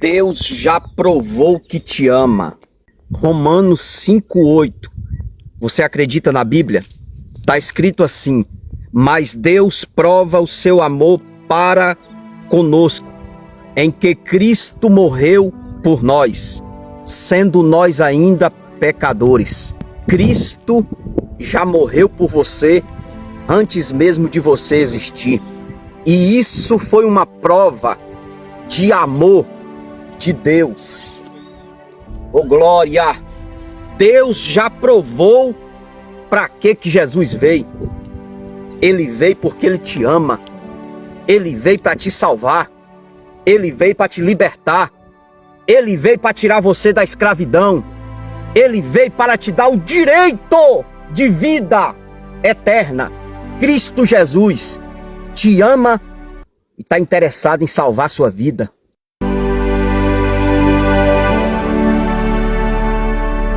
Deus já provou que te ama. Romanos 5:8. Você acredita na Bíblia? Está escrito assim: mas Deus prova o seu amor para conosco, em que Cristo morreu por nós, sendo nós ainda pecadores. Cristo já morreu por você antes mesmo de você existir. E isso foi uma prova de amor de Deus. Oh glória! Deus já provou para que Jesus veio. Ele veio porque Ele te ama. Ele veio para te salvar. Ele veio para te libertar. Ele veio para tirar você da escravidão. Ele veio para te dar o direito de vida eterna. Cristo Jesus te ama e está interessado em salvar sua vida.